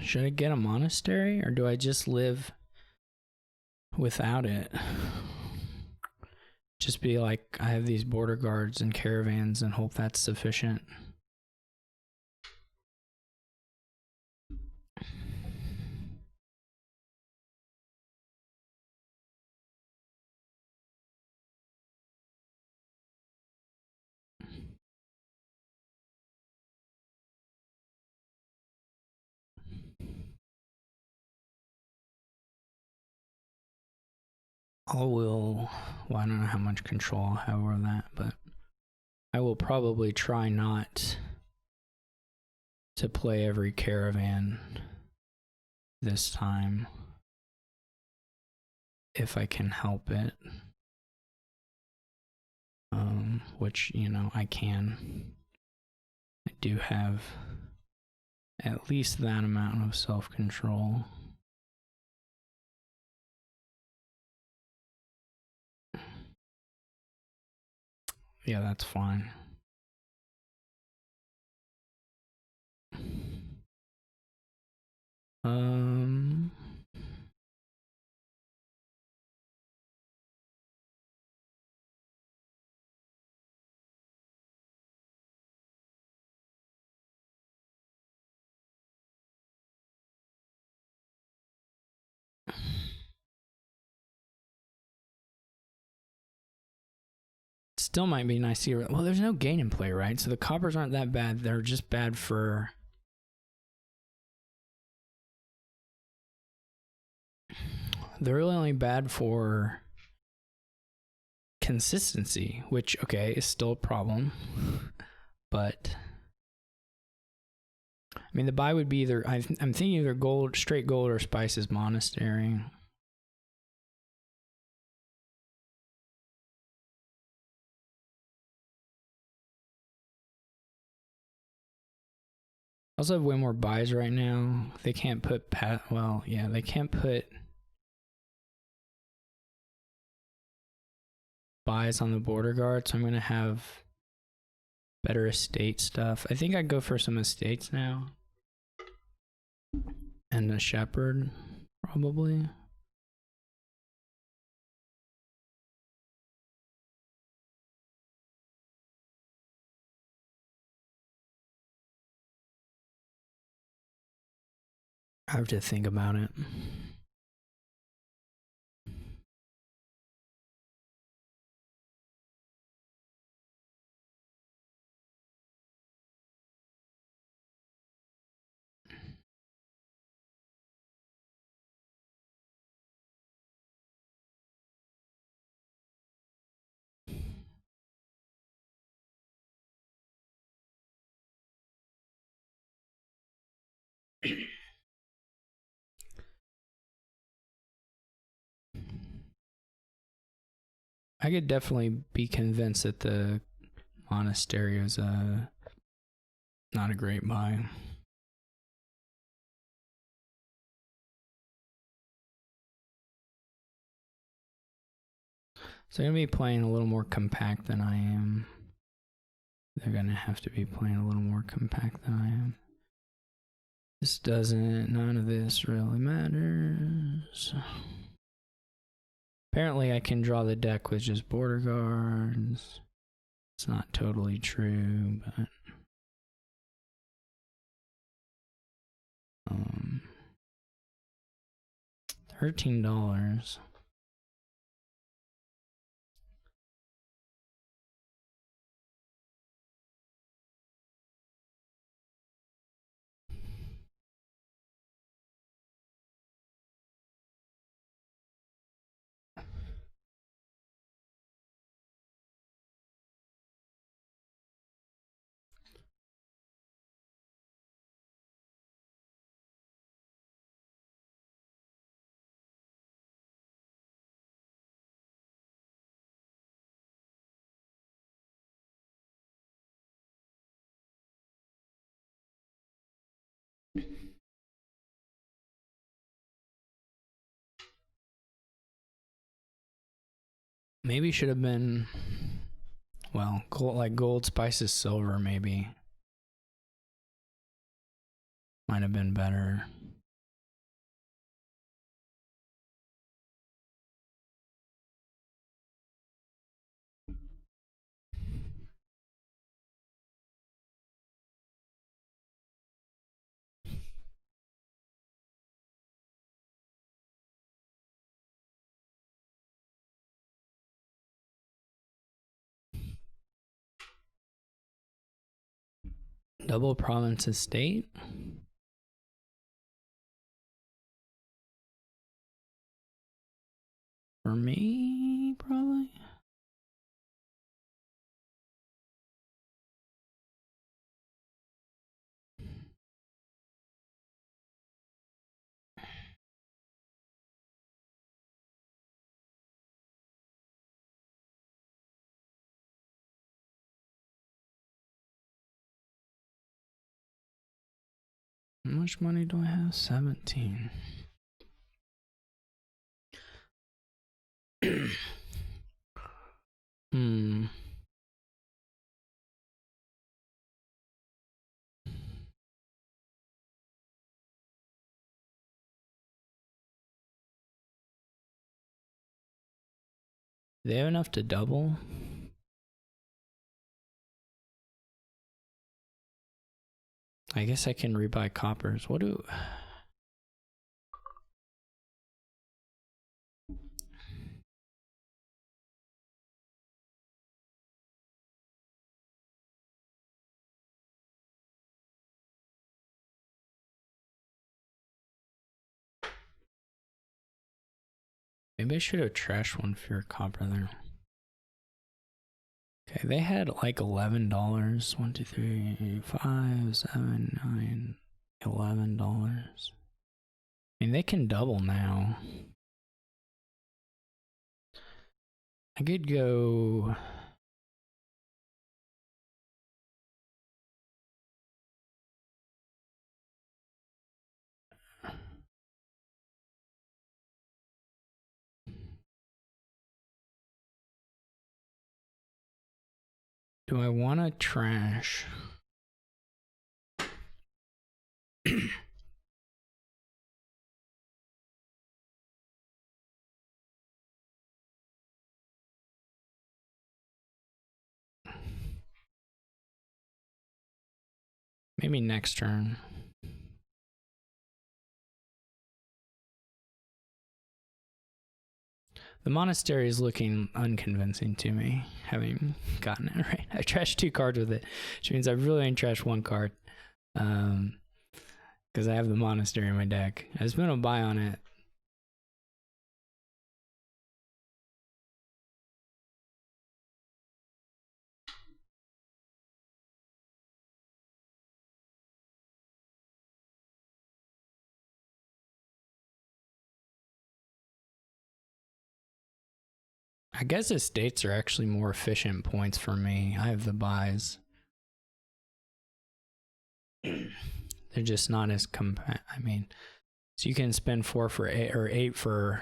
should I get a monastery or do I just live without it? Just be like, I have these border guards and caravans and hope that's sufficient. Well, I don't know how much control I'll have over that, but I will probably try not to play every caravan this time if I can help it. Which, you know, I can. I do have at least that amount of self-control. Yeah, that's fine. Still might be nice to get. Well, there's no gain in play, right? So the coppers aren't that bad. They're just bad for. They're really only bad for consistency, which, okay, is still a problem. But I mean, the buy would be either. I'm thinking either gold, straight gold, or spices monastery. I also have way more buys right now. They can't put they can't put buys on the border guard, so I'm gonna have better estate stuff. I think I'd go for some estates now. And a shepherd, probably. I have to think about it. I could definitely be convinced that the monastery is not a great buy. So they're going to be playing a little more compact than I am. They're going to have to be playing a little more compact than I am. This doesn't, none of this really matters. Apparently I can draw the deck with just border guards. It's not totally true, but $13. Maybe should have been, well, gold, like gold spices silver maybe. Might have been better. Double province estate. For me, probably. How much money do I have? 17. Hmm. Do they have enough to double? I guess I can rebuy coppers. What do... Maybe I should have trashed one for your copper there. Okay, they had like $11. 1, 2, 3, 5, 7, 9, $11. I mean, they can double now. I could go... Do I want to trash? Maybe next turn. The monastery is looking unconvincing to me, having gotten it right. I trashed 2 cards with it, which means I really only trashed 1 card. Because I have the monastery in my deck. I just been a buy on it. guess estates are actually more efficient points for me. I have the buys. They're just not as I mean, so you can spend 4 for 8 or 8 for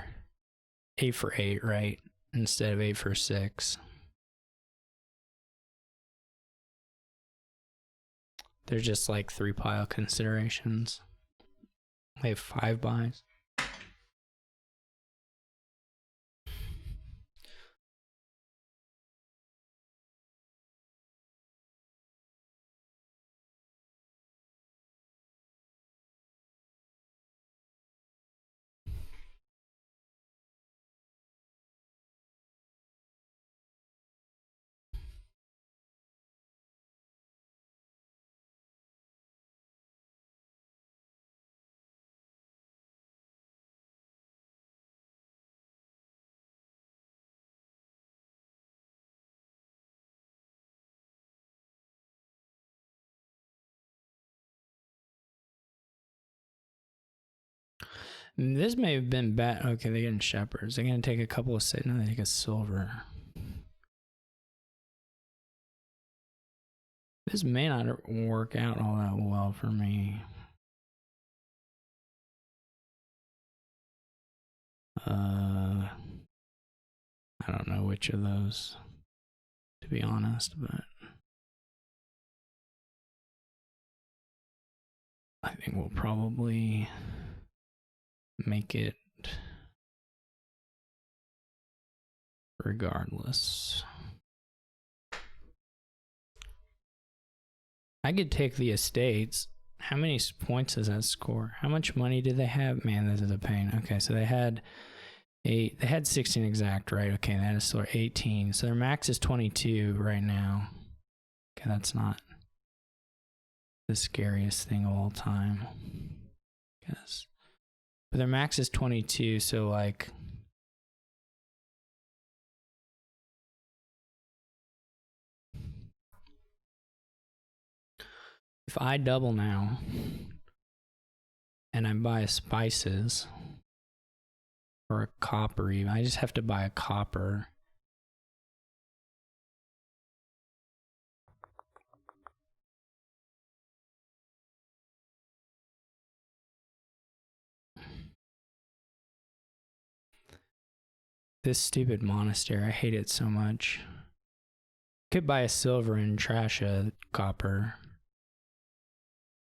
8, right? Instead of 8 for 6. They're just like 3 pile considerations. They have 5 buys. This may have been bad. Okay, they're getting shepherds. They're going to take a couple of sit. No, they take a silver. This may not work out all that well for me. I don't know which of those, to be honest, but I think we'll probably make it regardless. I could take the estates. How many points does that score? How much money did they have? Man, this is a pain. Okay, so they had 8. They had 16 exact, right? Okay, that is still 18. So their max is 22 right now. Okay, that's not the scariest thing of all time, I guess. But their max is 22, so like... If I double now, and I buy spices, or a copper even, I just have to buy a copper. This stupid monastery, I hate it so much. Could buy a silver and trash a copper.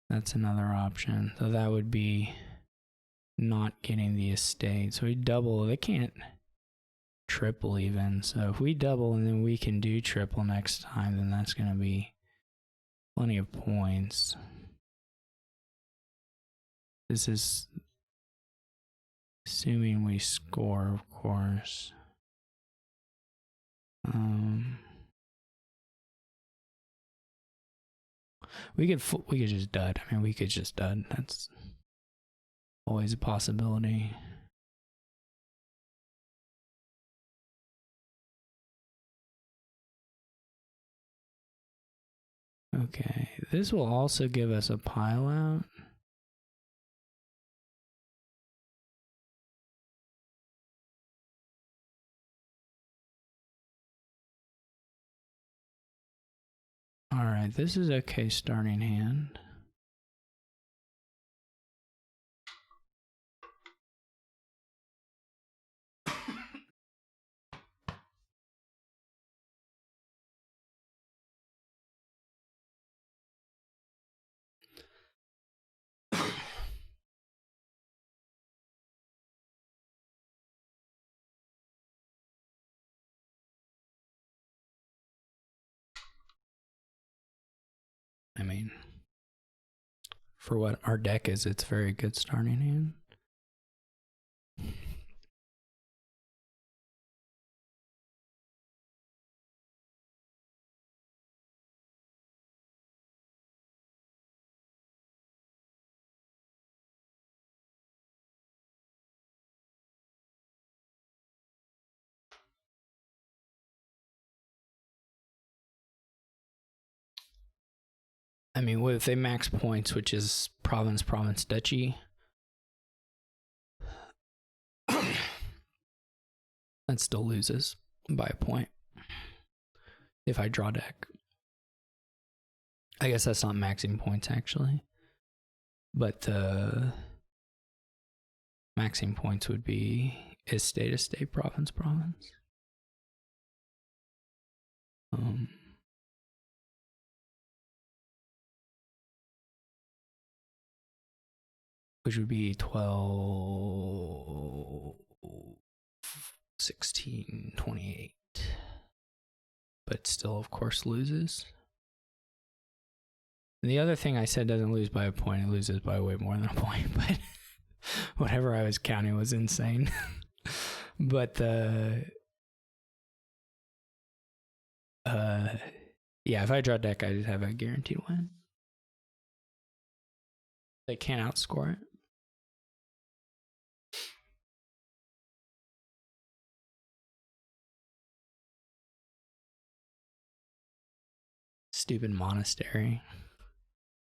That's another option. So that would be not getting the estate. So we double, they can't triple even. So if we double and then we can do triple next time, then that's going to be plenty of points. This is assuming we score, of course. We could just dud. I mean, we could just dud. That's always a possibility. Okay, this will also give us a pile out. All right, this is okay starting hand. I mean, for what our deck is, it's very good starting hand. I mean, with a max points, which is province, duchy, that still loses. by a point if I draw deck. I guess that's not maxing points actually, but the maxing points would be estate, province. Which would be 12, 16, 28. But still, of course, loses. And the other thing I said doesn't lose by a point, it loses by way more than a point. But whatever I was counting was insane. But yeah, if I draw deck, I just have a guaranteed win. They can't outscore it. Stupid monastery.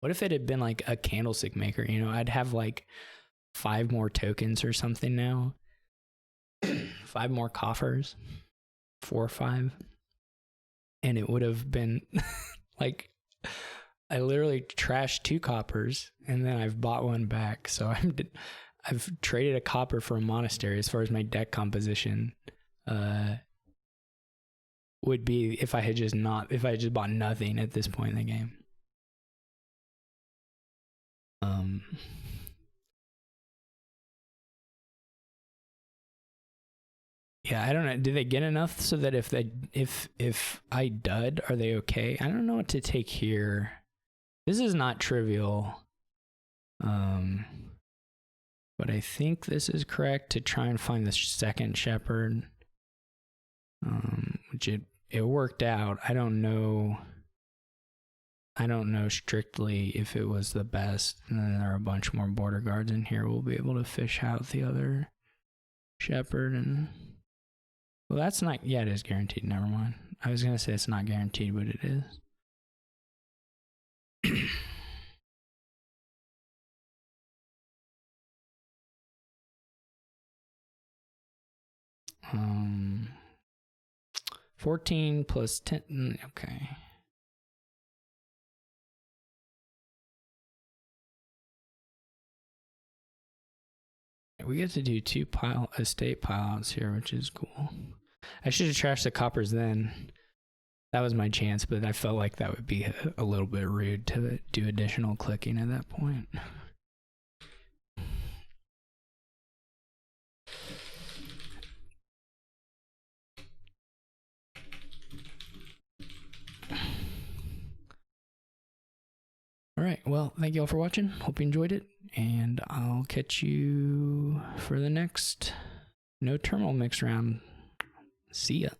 What if it had been like a candlestick maker? You know, I'd have like 5 more tokens or something now. 5 more coffers. 4 or 5. And it would have been like, I literally trashed 2 coppers and then I've bought 1 back. So I've traded a copper for a monastery as far as my deck composition would be if I had just bought nothing at this point in the game. Yeah, I don't know. Do they get enough so that if I dud, are they okay? I don't know what to take here. This is not trivial. But I think this is correct to try and find the second shepherd. Which it worked out. I don't know strictly if it was the best. And then there are a bunch more border guards in here. We'll be able to fish out the other shepherd. And well, that's not, yeah, it is guaranteed. Never mind. I was gonna say it's not guaranteed, but it is. 14 plus 10. Okay. We get to do 2 estate pileouts here, which is cool. I should have trashed the coppers then. That was my chance, but I felt like that would be a little bit rude to do additional clicking at that point. All right, well, thank you all for watching. Hope you enjoyed it, and I'll catch you for the next No Terminal Mix round. See ya.